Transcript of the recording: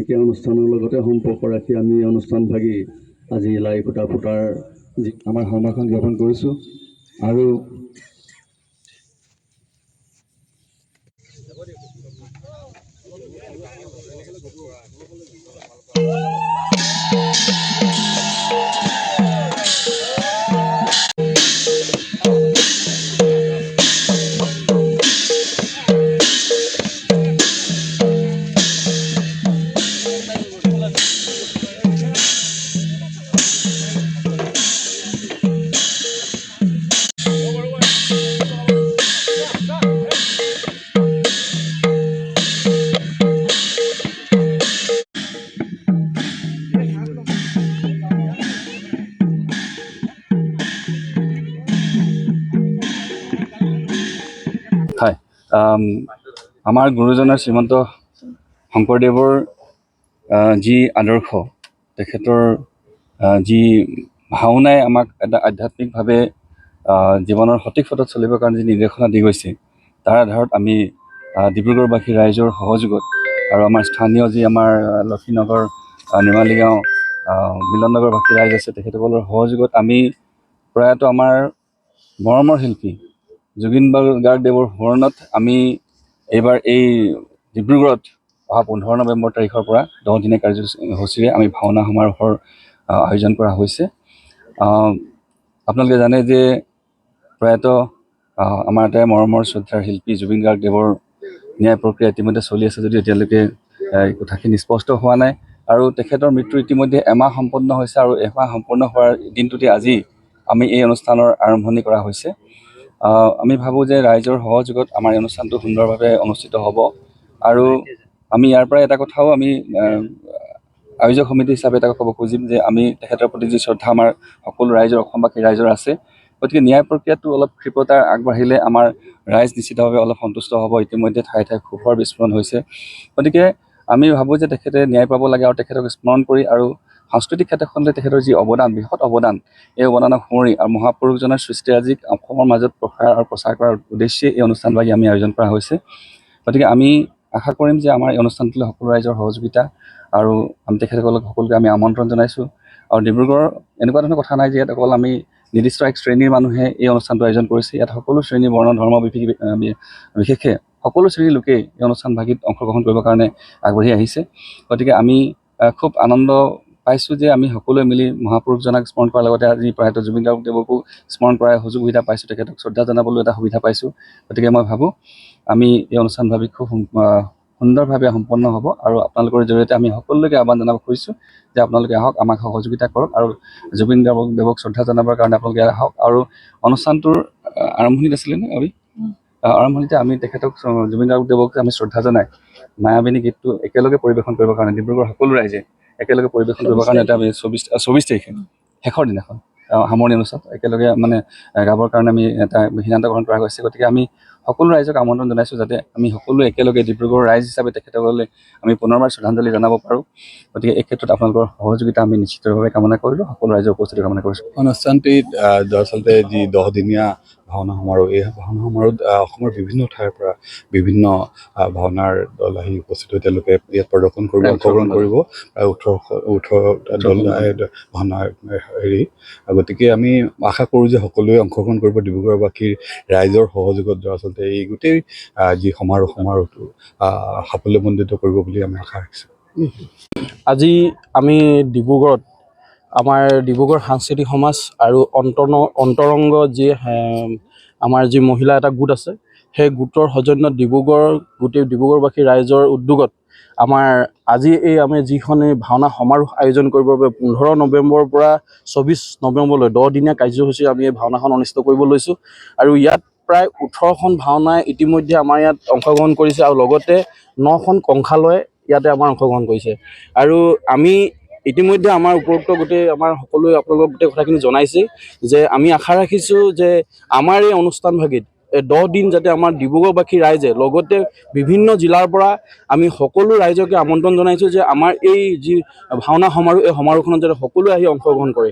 গতিকে অনুষ্ঠানৰ লগতে সম্পৰ্ক ৰাখি আমি অনুষ্ঠানভাগী আজি লাই ফুটা ফুটাৰ যি আমাৰ সমাখন জ্ঞাপন কৰিছোঁ। আৰু হয়, আমাৰ গুৰুজনাৰ শ্ৰীমন্ত শংকৰদেৱৰ যি আদৰ্শ, তেখেতৰ যি ভাওনাই আমাক এটা আধ্যাত্মিকভাৱে জীৱনৰ সঠিক পথত চলিবৰ কাৰণে যি নিৰ্দেশনা দি গৈছে, তাৰ আধাৰত আমি ডিব্ৰুগড়বাসী ৰাইজৰ সহযোগত আৰু আমাৰ স্থানীয় যি আমাৰ লক্ষীনগৰ, নিৰ্মালী গাঁও, মিলননগৰবাসী ৰাইজ আছে, তেখেতসকলৰ সহযোগত আমি প্ৰয়াত আমাৰ মৰমৰ শিল্পী জুবিন গাৰ্গদেৱৰ সোঁৱৰণত আমি এইবাৰ এই ডিব্ৰুগড়ত অহা 15 নৱেম্বৰ তাৰিখৰ পৰা 10 দিনীয়া কাৰ্যসূচীৰে আমি ভাওনা সমাৰোহৰ আয়োজন কৰা হৈছে। আপোনালোকে জানে যে প্ৰয়াত আমাৰ এটা মৰমৰ শ্ৰদ্ধাৰ শিল্পী জুবিন গাৰ্গদেৱৰ ন্যায় প্ৰক্ৰিয়া ইতিমধ্যে চলি আছে যদিও এতিয়ালৈকে কথাখিনি স্পষ্ট হোৱা নাই। আৰু তেখেতৰ মৃত্যু ইতিমধ্যে এমাহ সম্পন্ন হৈছে, আৰু এমাহ সম্পন্ন হোৱাৰ দিনটোতে আজি আমি এই অনুষ্ঠানৰ আৰম্ভণি কৰা হৈছে। আমি ভাবোঁ যে ৰাইজৰ সহযোগত আমাৰ এই অনুষ্ঠানটো সুন্দৰভাৱে অনুষ্ঠিত হ'ব। আৰু আমি ইয়াৰ পৰা এটা কথাও আমি আয়োজক সমিতি হিচাপে এটা ক'ব খুজিম যে আমি তেখেতৰ প্ৰতি যি শ্ৰদ্ধা আমাৰ সকলো ৰাইজৰ, অসমবাসী ৰাইজৰ আছে, গতিকে ন্যায় প্ৰক্ৰিয়াটো অলপ ক্ষীপ্ৰতা আগবাঢ়িলে আমাৰ ৰাইজ নিশ্চিতভাৱে অলপ সন্তুষ্ট হ'ব। ইতিমধ্যে ঠায়ে ঠায়ে ক্ষোভৰ বিস্ফোৰণ হৈছে, গতিকে আমি ভাবোঁ যে তেখেতে ন্যায় পাব লাগে আৰু তেখেতক স্মৰণ কৰি আৰু সাংস্কৃতিক ক্ষেত্ৰখনলৈ তেখেতৰ যি অৱদান, বৃহৎ অৱদান, এই অৱদানক সোঁৱৰি আৰু মহাপুৰুষজনাৰ সৃষ্টিৰাজিক অসমৰ মাজত প্ৰসাৰ আৰু প্ৰচাৰ কৰাৰ উদ্দেশ্যে এই অনুষ্ঠানভাগী আমি আয়োজন কৰা হৈছে। গতিকে আমি আশা কৰিম যে আমাৰ এই অনুষ্ঠানটোলৈ সকলো ৰাইজৰ সহযোগিতা, আৰু আমি তেখেতসকলক সকলোকে আমি আমন্ত্ৰণ জনাইছোঁ। আৰু ডিব্ৰুগড় এনেকুৱা ধৰণৰ কথা নাই যে ইয়াত অকল আমি নিৰ্দিষ্ট এক শ্ৰেণীৰ মানুহে এই অনুষ্ঠানটো আয়োজন কৰিছে। ইয়াত সকলো শ্ৰেণী, বৰ্ণ, ধৰ্ম বিশেষে সকলো শ্ৰেণীৰ লোকেই এই অনুষ্ঠানভাগীত অংশগ্ৰহণ কৰিবৰ কাৰণে আগবাঢ়ি আহিছে। গতিকে আমি খুব আনন্দ পাইছোঁ যে আমি সকলোৱে মিলি মহাপুৰুষজনাক স্মৰণ কৰাৰ লগতে আজি প্ৰয়াত জুবিন গাৰ্গদেৱকো স্মৰণ কৰাৰ সুবিধা পাইছোঁ, তেখেতক শ্ৰদ্ধা জনাবলৈ এটা সুবিধা পাইছোঁ। গতিকে মই ভাবোঁ আমি এই অনুষ্ঠানভাৱে খুব সুন্দৰভাৱে সম্পন্ন হ'ব। আৰু আপোনালোকৰ জৰিয়তে আমি সকলোকে আহ্বান জনাব খুজিছোঁ যে আপোনালোকে আহক, আমাক সহযোগিতা কৰক, আৰু জুবিন গাৰ্গদেৱক শ্ৰদ্ধা জনাবৰ কাৰণে আপোনালোকে আহক। আৰু অনুষ্ঠানটোৰ আৰম্ভণিত আছিলে নে আমি আৰম্ভণিতে আমি তেখেতক জুবিন গাৰ্গদেৱক আমি শ্ৰদ্ধা জনাই মায়াবিনী গীতটো একেলগে পৰিৱেশন কৰিবৰ কাৰণে ডিব্ৰুগড়ৰ সকলো ৰাইজে একেলগে পৰিৱেশন কৰিবৰ কাৰণে এটা আমি 24 তাৰিখে শেষৰ দিনাখন সামৰণি অনুষ্ঠান একেলগে মানে গাবৰ কাৰণে আমি এটা সিদ্ধান্ত গ্ৰহণ কৰা হৈছে। গতিকে আমি সকলো ৰাইজক আমন্ত্ৰণ জনাইছোঁ যাতে আমি সকলোৱে একেলগে ডিব্ৰুগড়ৰ ৰাইজ হিচাপে তেখেতসকলে আমি পুনৰবাৰ শ্ৰদ্ধাঞ্জলি জনাব পাৰোঁ। গতিকে এই ক্ষেত্ৰত আপোনালোকৰ সহযোগিতা আমি নিশ্চিতভাৱে কামনা কৰিলোঁ, সকলো ৰাইজৰ উপস্থিতি কামনা কৰিছোঁ। অনুষ্ঠানটিত দৰাচলতে যি 10 দিনীয়া ভাওনা সমাৰোহ, এই ভাওনা সমাৰোহত অসমৰ বিভিন্ন ঠাইৰ পৰা বিভিন্ন ভাওনাৰ দল আহি উপস্থিত হৈ তেওঁলোকে ইয়াত প্ৰদৰ্শন কৰিব, অংশগ্ৰহণ কৰিব। প্ৰায় 18 দল ভাওনাৰ হেৰি। গতিকে আমি আশা কৰোঁ যে সকলোৱে অংশগ্ৰহণ কৰিব। ডিব্ৰুগড়বাসীৰ ৰাইজৰ সহযোগত দৰাচলতে এই গোটেই যি সমাৰোহটো সাফল্যমণ্ডিত কৰিব বুলি আমি আশা ৰাখিছোঁ। আজি আমি ডিব্ৰুগড়ত আমাৰ ডিব্ৰুগড় সাংস্কৃতিক সমাজ আৰু অন্তৰংগ যি আমাৰ যি মহিলা এটা গোট আছে, সেই গোটৰ সৌজন্যত গোটেই ডিব্ৰুগড়বাসী ৰাইজৰ উদ্যোগত আমাৰ আজি আমি যিখন ভাওনা সমাৰোহ আয়োজন কৰিবৰ বাবে 15 নৱেম্বৰৰ পৰা 24 নৱেম্বৰলৈ 10 দিনীয়া কাৰ্যসূচী আমি এই ভাওনাখন অনুষ্ঠিত কৰিব লৈছোঁ। আৰু ইয়াত প্ৰায় 18খন ভাওনাই ইতিমধ্যে আমাৰ ইয়াত অংশগ্ৰহণ কৰিছে, আৰু লগতে 9খন কংসালয় ইয়াতে আমাৰ অংশগ্ৰহণ কৰিছে। আৰু আমি ইতিমধ্যে আমাৰ উপৰোক্ত গোটেই আমাৰ সকলোৱে আপোনালোকক গোটেই কথাখিনি জনাইছে যে আমি আশা ৰাখিছোঁ যে আমাৰ এই অনুষ্ঠানভাগীত 10 দিন যাতে আমাৰ ডিব্ৰুগড়বাসী ৰাইজে, লগতে বিভিন্ন জিলাৰ পৰা আমি সকলো ৰাইজকে আমন্ত্ৰণ জনাইছোঁ যে আমাৰ এই যি ভাওনা সমাৰোহ, এই সমাৰোহখনত যাতে সকলোৱে আহি অংশগ্ৰহণ কৰে।